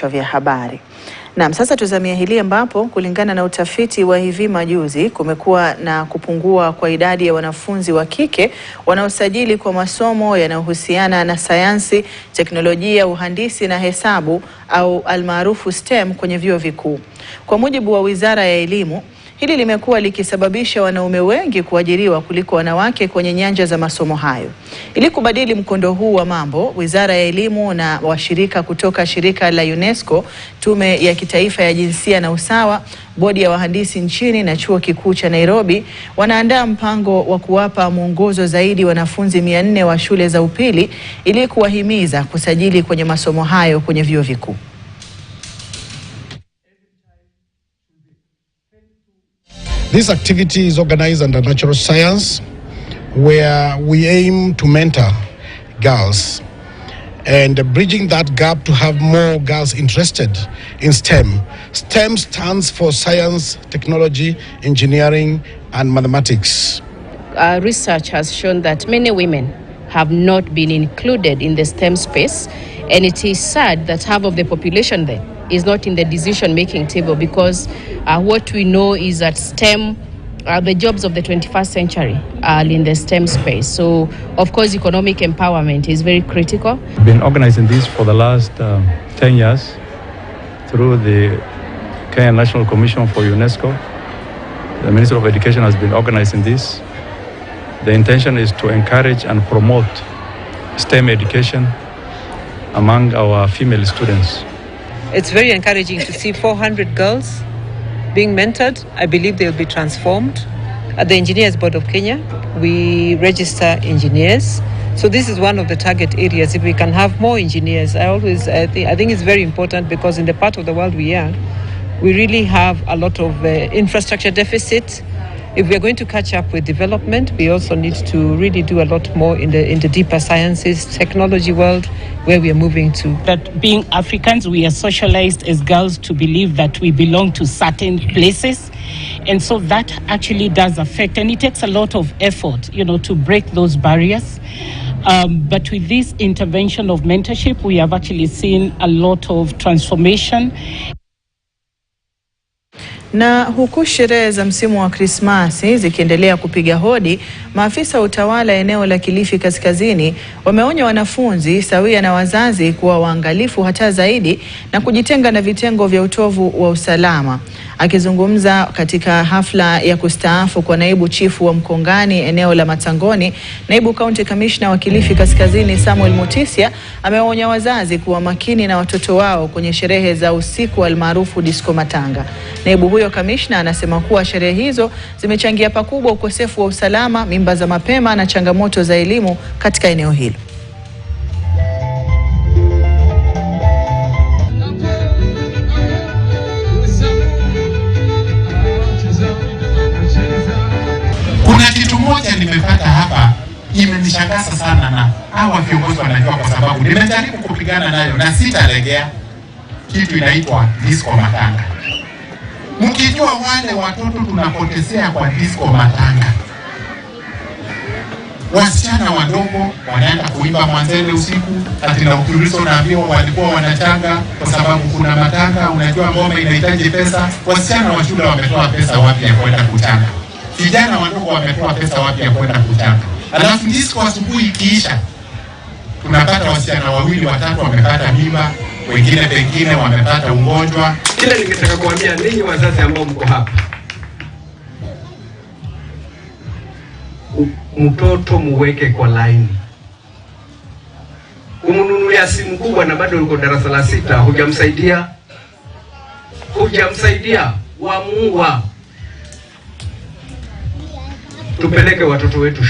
vya habari. Na sasa tuzamia hili ambapo kulingana na utafiti wa hivi majuzi kumekuwa na kupungua kwa idadi ya wanafunzi wa kike wanaosajili kwa masomo yanayohusiana na sayansi, teknolojia, uhandisi na hesabu au almaarufu STEM kwenye vyuo vikuu. Kwa mujibu wa Wizara ya Elimu, hili limekuwa likisababisha wanaume wengi kuajiriwa kuliko wanawake kwenye nyanja za masomo hayo. Ili kubadili mkondo huu wa mambo, Wizara ya Elimu na washirika kutoka shirika la UNESCO, Tume ya Kitaifa ya Jinsia na Usawa, Bodi ya Wahandisi nchini na Chuo Kikuu cha Nairobi wanaandaa mpango wa kuwapa mwongozo zaidi wanafunzi 400 wa shule za upili ili kuwahimiza kusajili kwenye masomo hayo kwenye vyuo vikuu. This activity is organized under Natural Science, where we aim to mentor girls and bridging that gap to have more girls interested in STEM. STEM stands for science, technology, engineering, and mathematics. Our research has shown that many women have not been included in the STEM space, and it is sad that half of the population there is not in the decision-making table, because what we know is that STEM, the jobs of the 21st century are in the STEM space. So, of course, economic empowerment is very critical. We've been organizing this for the last 10 years through the Kenya National Commission for UNESCO. The Ministry of Education has been organizing this. The intention is to encourage and promote STEM education among our female students. It's very encouraging to see 400 girls being mentored. I believe they'll be transformed. At the Engineers Board of Kenya, we register engineers. So this is one of the target areas. If we can have more engineers, I think it's very important, because in the part of the world we are, we really have a lot of infrastructure deficit. If we are going to catch up with development, we also need to really do a lot more in the deeper sciences, technology world, where we are moving to. That being Africans, we are socialized as girls to believe that we belong to certain places. And so that actually does affect, and it takes a lot of effort, to break those barriers. But with this intervention of mentorship, we have actually seen a lot of transformation. Na huku sherehe za msimu wa Krismasi zikiendelea kupiga hodi, maafisa utawala eneo la Kilifi Kaskazini wameonya wanafunzi sawia na wazazi kuwa waangalifu hata zaidi na kujitenga na vitengo vya utovu wa usalama. Akizungumza katika hafla ya kustaafu kwa naibu chifu wa Mkongani eneo la Matangoni, naibu county commissioner wa Kilifi Kaskazini Samuel Mutisia ameonya wazazi kuwa makini na watoto wao kwenye sherehe za usiku almaarufu disco matanga. Naibu huyo kamishna anasema kuwa sherehe hizo zimechangia pakubwa ukosefu wa usalama, mimba za mapema na changamoto za elimu katika eneo hilo. Kuna kitu moja nimepata hapa imenishangaza sana, na hawa viongozi wanajua, kwa sababu nimejaribu kupigana nayo na sitalegea. Kitu inaitwa disco matanga. Mkijua wale watoto tunapotezea kwa disco matanga, wasichana wadogo wanaenda kuimba Mwanzele usiku, ati na ukiulizo naambiwa walikuwa wanachanga kwa sababu kuna matanga. Unajua ngoma inahitaji pesa. Wasichana wa shule wametoa pesa wapi ya kwenda kuchanga? Vijana wadogo wametoa pesa wapi ya kwenda kuchanga? Alafu disco asubuhi ikiisha, tunapata wasichana 2 watatu wamepata mimba, wengine pengine wamepata ugonjwa. Kile ningetaka kuambia ninyi wazazi ambao mko hapa, mtoto muweke kwa laini. Kumnunulia simu kubwa na bado uko darasa la 6, hujamsaidia, wamuua. Tupeleke watoto wetu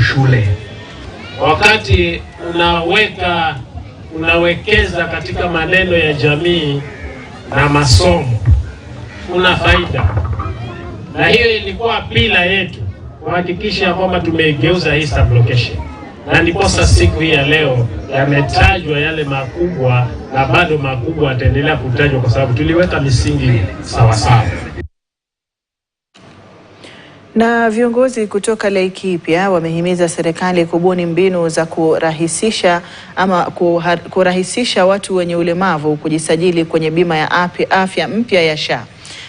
shule. Wakati unawekeza katika maneno ya jamii na masomo, kuna faida. Na hiyo ilikuwa pila yetu kuhakikisha kwamba tumegeuza hii sublocation. Na ndiposa siku hii ya leo yametajwa yale makubwa, na bado makubwa ataendelea kutajwa, kwa sababu tuliweka misingi sawa sawa. Na viongozi kutoka Laikipia wamehimiza serikali kubuni mbinu za kurahisisha watu wenye ulemavu kujisajili kwenye bima ya afya mpya ya SHA.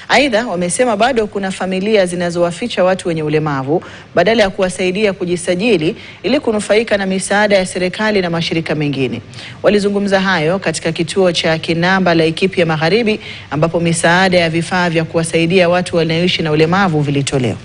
Aidha, wamesema bado kuna familia zinazowaficha watu wenye ulemavu badala ya kuwasaidia kujisajili ili kunufaika na misaada ya serikali na mashirika mengine. Walizungumza hayo katika kituo cha Kinamba Laikipia Magharibi, ambapo misaada ya vifaa vya kuwasaidia watu wanaoishi na ulemavu vilitolewa.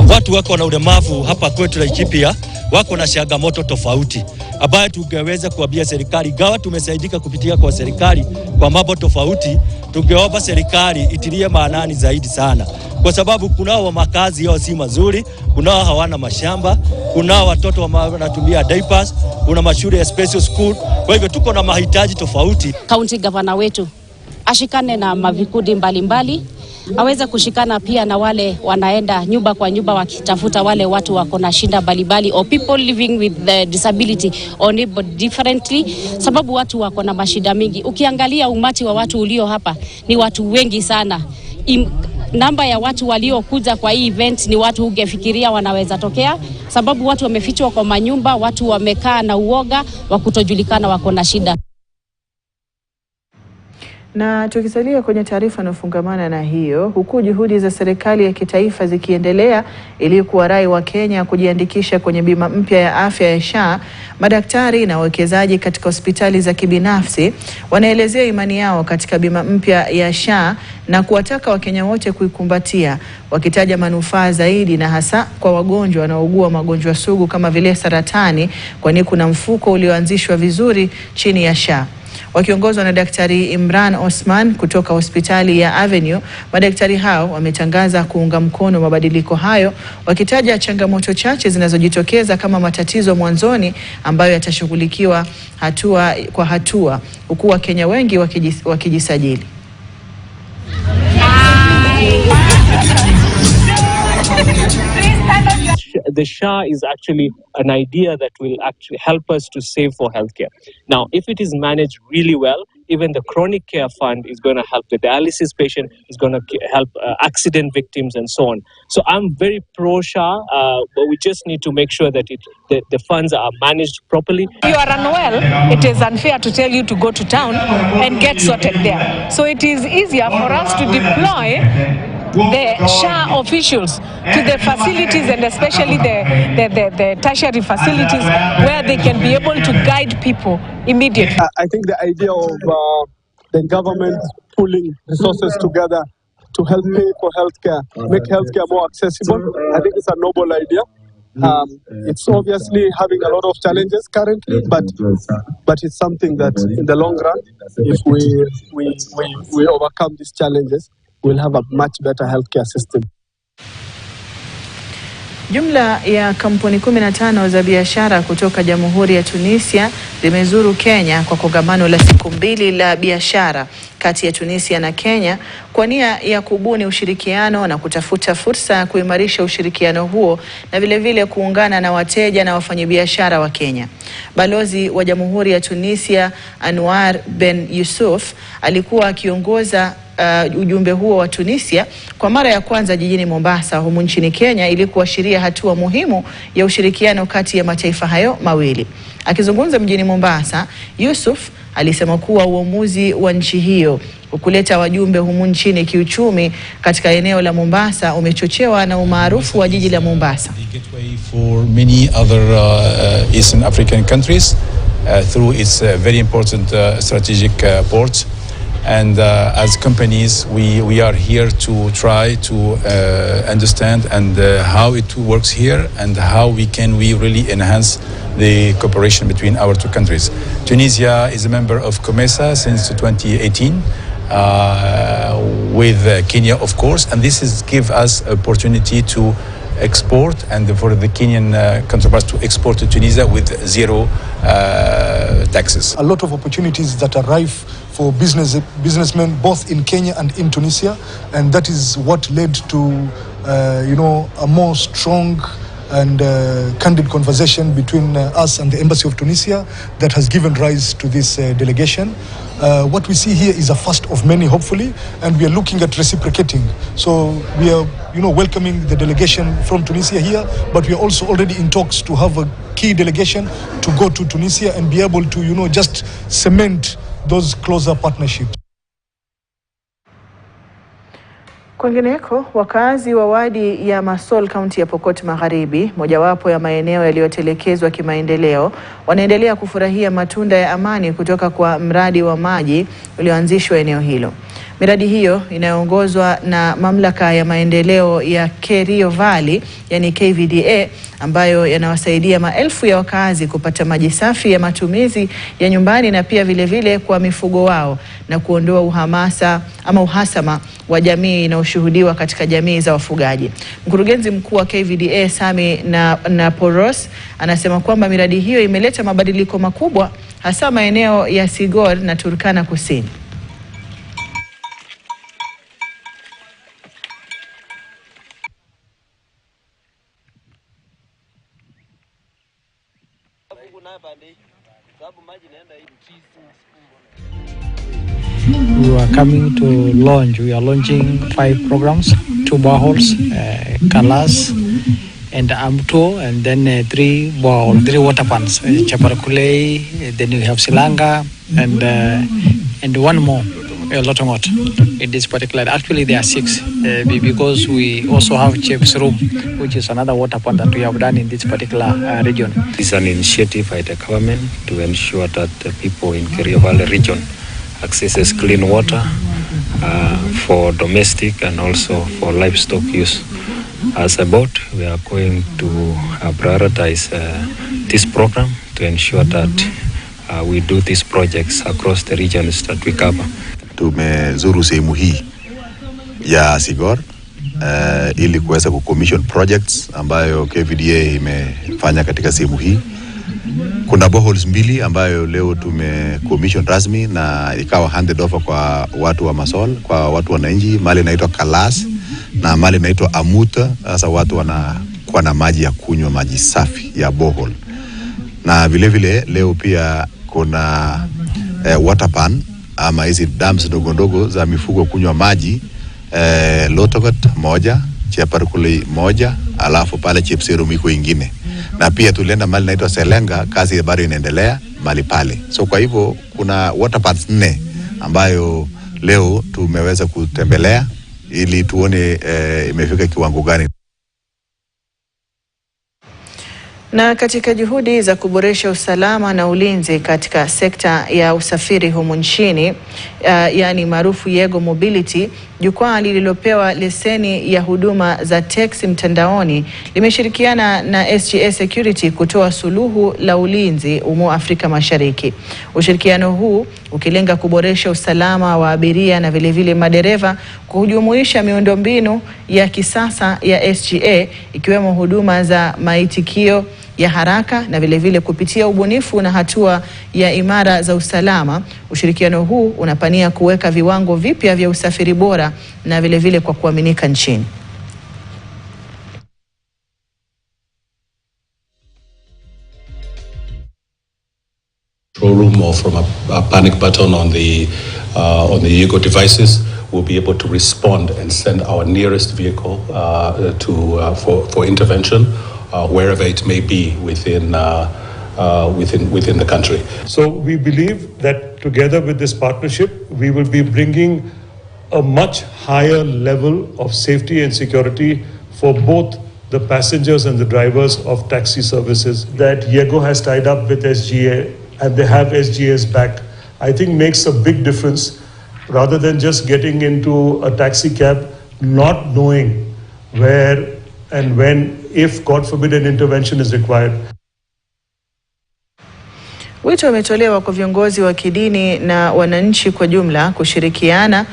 Watu wako na ulemavu hapa kwetu Laikipia wako na changamoto tofauti ambayo tungeweza kuambia serikali, gawa tumesaidika kupitia kwa serikali kwa mambo tofauti, tungeomba serikali itilie maanani zaidi sana, kwa sababu kunao makazi yao si mazuri, kunao hawana mashamba, kunao watoto wanatumia diapers, kuna mashule ya special school. Kwa hivyo tuko na mahitaji tofauti. County governor wetu ashikane na mavikundi mbalimbali, aweze kushikana pia na wale wanaenda nyumba kwa nyumba wakitafuta wale watu wako na shida mbalimbali, or people living with the disability or able differently, sababu watu wako na mashida mingi. Ukiangalia umati wa watu ulio hapa ni watu wengi sana. Namba ya watu waliokuja kwa hii event ni watu ungefikiria wanaweza tokea, sababu watu wamefichwa kwa manyumba, watu wamekaa na uoga wa kutojulikana wako na shida. Na tukisalia kwenye taarifa inayofungamana na hiyo, huku juhudi za serikali ya kitaifa zikiendelea ili kuwarai wa Kenya kujiandikisha kwenye bima mpya ya afya ya SHA, madaktari na wawekezaji katika hospitali za kibinafsi wanaelezea imani yao katika bima mpya ya SHA na kuwataka Wakenya wote kuikumbatia, wakitaja manufaa zaidi na hasa kwa wagonjwa wanaougua magonjwa sugu kama vile saratani, kwani kuna mfuko ulioanzishwa vizuri chini ya SHA. Wakiongozwa na Daktari Imran Osman kutoka hospitali ya Avenue, madaktari hao wametangaza kuunga mkono mabadiliko hayo, wakitaja changamoto chache zinazojitokeza kama matatizo mwanzoni ambayo yatashughulikiwa hatua kwa hatua, huku Wakenya wengi wakijisajili. The SHA is actually an idea that will actually help us to save for healthcare. Now, if it is managed really well, even the chronic care fund is going to help the dialysis patient, is going to help accident victims and so on. So I'm very pro SHA, but we just need to make sure that the funds are managed properly. If you are unwell, it is unfair to tell you to go to town and get sorted there. So it is easier for us to deploy the SHA officials to the facilities, and especially the tertiary facilities, where they can be able to guide people immediately. I think the idea of the government pulling resources together to help pay for healthcare, make healthcare more accessible, I think it's a noble idea. It's obviously having a lot of challenges currently, but it's something that in the long run, if we overcome these challenges, we'll have a much better healthcare system. Jumla ya kampuni 15 za biashara kutoka Jamhuri ya Tunisia zimezuru Kenya kwa kongamano la siku 2 la biashara kati ya Tunisia na Kenya kwa nia ya kubuni ushirikiano na kutafuta fursa ya kuimarisha ushirikiano huo na vile vile kuungana na wateja na wafanyabiashara wa Kenya. Balozi wa Jamhuri ya Tunisia Anwar Ben Yusuf alikuwa akiongoza ujumbe huo wa Tunisia kwa mara ya kwanza jijini Mombasa humu nchini Kenya ili kuashiria hatua muhimu ya ushirikiano kati ya mataifa hayo mawili. Akizungumza mjini Mombasa, Yusuf alisema kuwa uamuzi wa nchi hiyo kuleta wajumbe humu nchini kiuchumi katika eneo la Mombasa umechochewa na umaarufu wa jiji la Mombasa. For many other Eastern African countries through its very important strategic ports. And as companies, we are here to try to understand and how it works here and how we really enhance the cooperation between our two countries. Tunisia is a member of COMESA since 2018 with Kenya, of course, and this is give us opportunity to export and for the Kenyan counterparts to export to Tunisia with zero taxes. A lot of opportunities that are rife for businessmen both in Kenya and in Tunisia, and that is what led to a more strong and candid conversation between us and the Embassy of Tunisia that has given rise to this delegation. What we see here is a first of many, hopefully, and we are looking at reciprocating. So we are, welcoming the delegation from Tunisia here, but we are also already in talks to have a key delegation to go to Tunisia and be able to, just cement those closer partnerships. Kwingineko, wakazi wa wadi ya Masol County ya Pokot Magharibi, mojawapo ya maeneo yaliyotelekezwa kimaendeleo, wanaendelea kufurahia matunda ya amani kutoka kwa mradi wa maji ulioanzishwa eneo hilo. Miradi hiyo inayoongozwa na mamlaka ya maendeleo ya Kerio Valley, yani KVDA, ambayo yanawasaidia maelfu ya wakazi kupata maji safi ya matumizi ya nyumbani na pia vile vile kwa mifugo wao, na kuondoa uhasama wa jamii inayoshuhudiwa katika jamii za wafugaji. Mkurugenzi mkuu wa KVDA Sami na Poros anasema kwamba miradi hiyo imeleta mabadiliko makubwa hasa maeneo ya Sigor na Turkana Kusini. We are coming to launch. We are launching 5 programs: 2 boreholes, Kalas, and Amto, and then 3 water pans, Chaparkulei. Then we have Silanga, and one more, Lotongot. In this particular, actually there are 6, because we also have Chef's Room, which is another water pond that we have done in this particular region. It's an initiative by the government to ensure that the people in Kerio Valley region accesses clean water for domestic and also for livestock use. As a board, we are going to prioritize this program to ensure that we do these projects across the regions that we cover. Tumezuru sehemu hii ya Sigor ili kuweza kucommission projects ambayo KVDA imefanya katika sehemu hii. Kuna boreholes 2 ambayo leo tumecommission rasmi na ikawa handed over kwa watu wa Masol, kwa watu wananchi. Mali inaitwa Kalas na mali inaitwa Amuta. Sasa watu wanakuwa na maji ya kunywa, maji safi ya borehole. Na vile vile leo pia kuna water pan ama hizi dams ndogo za mifugo kunywa maji, Lotogot 1, Chaparkulei 1, alafu pale Chepserum iko ingine. Na pia tulienda mali naitwa Selenga, kazi bado inaendelea mali pale. So kwa hivyo kuna water pads 4 ambayo leo tumeweza kutembelea ili tuone imefika kiwango gani. Na katika juhudi za kuboresha usalama na ulinzi katika sekta ya usafiri humu nchini, yani maarufu Yego Mobility, jukwaa lililopewa leseni ya huduma za teksi mtandaoni limeshirikiana na SGA Security kutoa suluhu la ulinzi Afrika Mashariki. Ushirikiano huu ukilenga kuboresha usalama wa abiria na vile vile madereva, kujumuisha miundombinu ya kisasa ya SGA ikiwemo huduma za maitikio ya haraka na vile vile kupitia ubunifu na hatua ya imara za usalama. Ushirikiano huu unapania kuweka viwango vipya vya usafiri bora na vile vile kwa kuaminika nchini. Room or from a panic button on the Yego devices, we'll be able to respond and send our nearest vehicle for intervention wherever it may be within the country. So we believe that together with this partnership, we will be bringing a much higher level of safety and security for both the passengers and the drivers of taxi services. That Yego has tied up with SGA and they have SGA's back, I think makes a big difference, rather than just getting into a taxi cab, not knowing where and when, if God forbid an intervention is required. Wito umetolewa kwa viongozi wa kidini na wananchi kwa jumla kushirikiana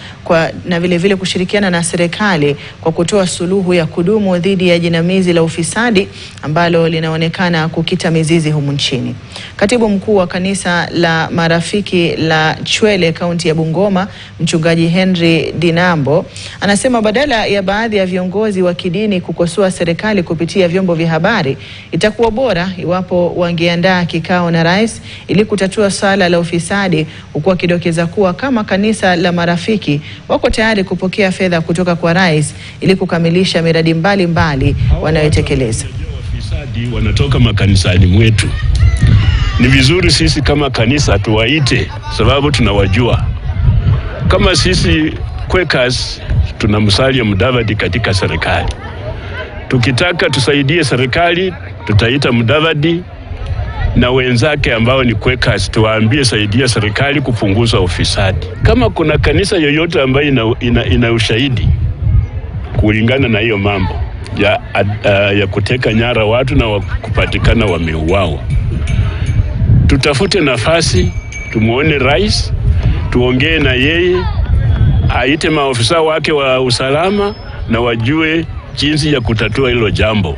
na vile kushirikiana na serikali kwa kutoa suluhu ya kudumu dhidi ya jinamizi la ufisadi ambalo linaonekana kukita mizizi humu nchini. Katibu mkuu wa kanisa la Marafiki la Chwele kaunti ya Bungoma, Mchungaji Henry Dinambo, anasema badala ya baadhi ya viongozi wa kidini kukosoa serikali kupitia vyombo vya habari, itakuwa bora iwapo wangeandaa kikao na rais ili kutatua swala la ufisadi, huku akidokeza kuwa kama kanisa la Marafiki wako tayari kupokea fedha kutoka kwa rais ili kukamilisha miradi mbalimbali wanayotekeleza. Wafisadi wanatoka makanisani mwetu. Ni vizuri sisi kama kanisa tuwaite, sababu tunawajua. Kama sisi Quakers tuna Musalia Mudavadi katika serikali. Tukitaka tusaidie serikali, tutaita Mudavadi na wenzake ambao ni Quakers, tuwaambie saidia serikali kupunguza ufisadi. Kama kuna kanisa yoyote ambayo ina ushahidi kulingana na hiyo mambo ya kuteka nyara watu na kupatikana wameuawa, tutafute nafasi, tumuone rais, tuongee na yeye, aite maofisa wake wa usalama na wajue jinsi ya kutatua hilo jambo.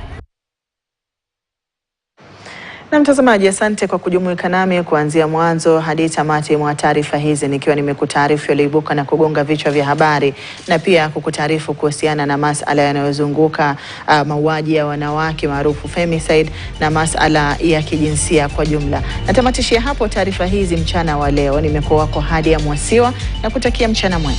Na mtazamaji, asante kwa kujumuika nami kuanzia mwanzo hadi tamati mwa taarifa hizi, nikiwa nimekutaarifu yaliyoibuka na kugonga vichwa vya habari na pia kukutaarifu kuhusiana na masuala yanayozunguka mauaji ya wanawake maarufu femicide na masuala ya kijinsia kwa jumla. Natamatishia hapo taarifa hizi mchana wa leo. Nimekuwa wako Hadia Mwasiwa na kutakia mchana mwema.